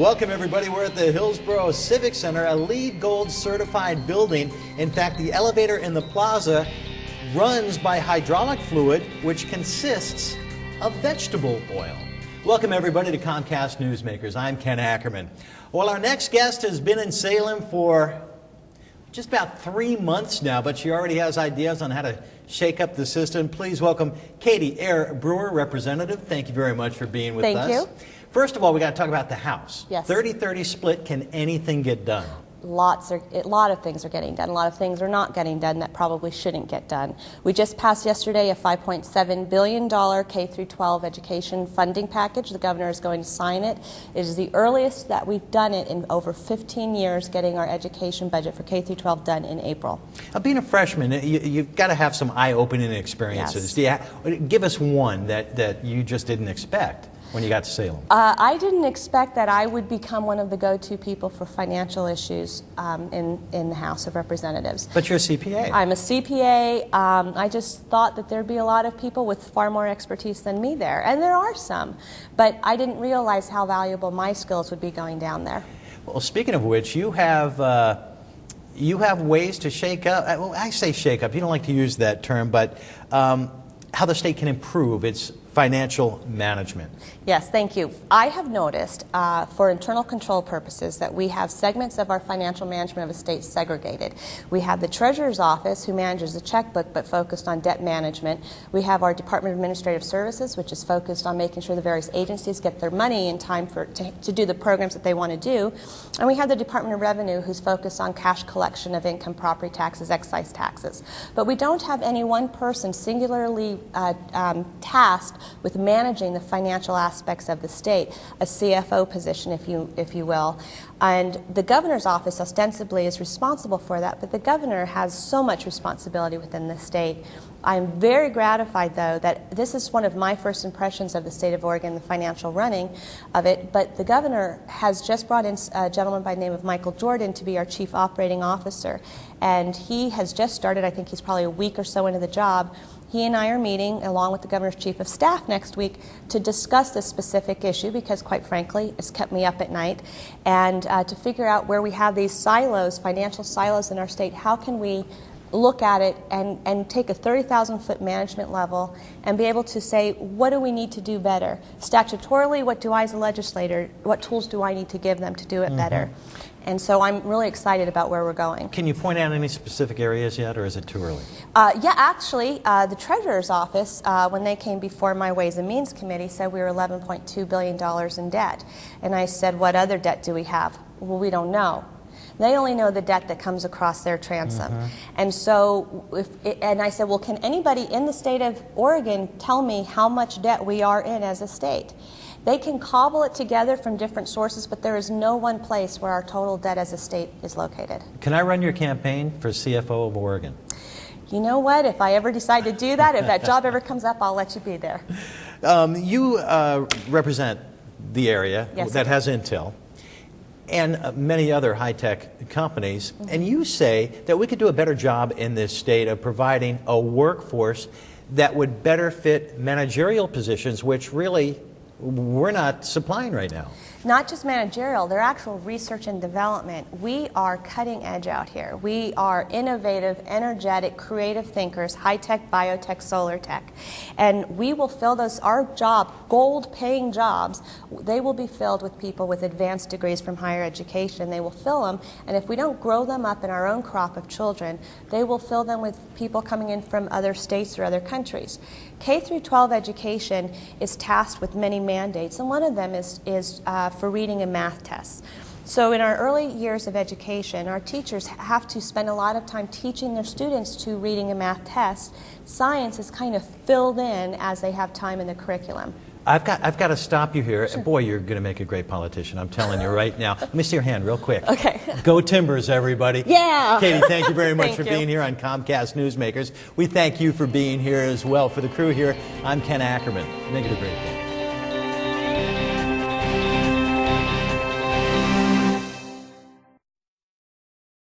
Welcome everybody. We're at the Hillsboro Civic Center, a LEED Gold certified building. In fact, the elevator in the plaza runs by hydraulic fluid, which consists of vegetable oil. Welcome everybody to Comcast Newsmakers. I'm Ken Ackerman. Well, our next guest has been in Salem for just about 3 months now, but she already has ideas on how to shake up the system. Please welcome Eyre Brewer, Representative. Thank you very much for being with us. Thank you. First of all, we got to talk about the House. Yes. 30-30 split. Can anything get done? A lot of things are getting done. A lot of things are not getting done that probably shouldn't get done. We just passed yesterday a $5.7 billion K-12 education funding package. The governor is going to sign it. It is the earliest that we've done it in over 15 years, getting our education budget for K-12 done in April. Being a freshman, you've got to have some eye-opening experiences. Yes. Give us one that you just didn't expect when you got to Salem. I didn't expect that I would become one of the go-to people for financial issues in the House of Representatives. But you're a CPA. I'm a CPA. I just thought that there'd be a lot of people with far more expertise than me there, and there are some. But I didn't realize how valuable my skills would be going down there. Well, speaking of which, you have ways to shake up. Well, I say shake up. You don't like to use that term, but how the state can improve its financial management. Yes, thank you. I have noticed for internal control purposes that we have segments of our financial management of a state segregated. We have the Treasurer's Office, who manages the checkbook but focused on debt management. We have our Department of Administrative Services, which is focused on making sure the various agencies get their money in time to do the programs that they want to do. And we have the Department of Revenue, who's focused on cash collection of income, property taxes, excise taxes. But we don't have any one person singularly tasked with managing the financial aspects of the state, a CFO position, if you will. And the governor's office ostensibly is responsible for that, but the governor has so much responsibility within the state. I'm very gratified, though, that this is one of my first impressions of the state of Oregon, the financial running of it, but the governor has just brought in a gentleman by the name of Michael Jordan to be our chief operating officer, and he has just started. I think he's probably a week or so into the job. He and I are meeting, along with the governor's chief of staff next week, to discuss this specific issue because, quite frankly, it's kept me up at night, and to figure out where we have these silos, financial silos in our state. How can we look at it and take a 30,000-foot management level and be able to say, what do we need to do better? Statutorily, what do I as a legislator, what tools do I need to give them to do it better? And so I'm really excited about where we're going. Can you point out any specific areas yet, or is it too early? Yeah, actually, the Treasurer's Office, when they came before my Ways and Means Committee, said we were $11.2 billion in debt. And I said, what other debt do we have? Well, we don't know. They only know the debt that comes across their transom. And so, and I said, well, can anybody in the state of Oregon tell me how much debt we are in as a state? They can cobble it together from different sources, but there is no one place where our total debt as a state is located. Can I run your campaign for CFO of Oregon? You know what? If I ever decide to do that, if that job ever comes up, I'll let you be there. You represent the area that has Intel and many other high-tech companies, and you say that we could do a better job in this state of providing a workforce that would better fit managerial positions, which really we're not supplying right now. Not just managerial, they're actual research and development. We are cutting edge out here. We are innovative, energetic, creative thinkers, high-tech, biotech, solar tech. And we will fill those, our job, gold-paying jobs, they will be filled with people with advanced degrees from higher education. They will fill them, and if we don't grow them up in our own crop of children, they will fill them with people coming in from other states or other countries. K-12 education is tasked with many mandates, and one of them is for reading and math tests. So in our early years of education, our teachers have to spend a lot of time teaching their students to reading and math tests. Science is kind of filled in as they have time in the curriculum. I've got to stop you here. Sure. Boy, you're going to make a great politician, I'm telling you right now. Let me see your hand real quick. Okay. Go Timbers, everybody. Yeah. Katie, thank you very much for being here on Comcast Newsmakers. We thank you for being here as well. For the crew here, I'm Ken Ackerman. Make it a great day.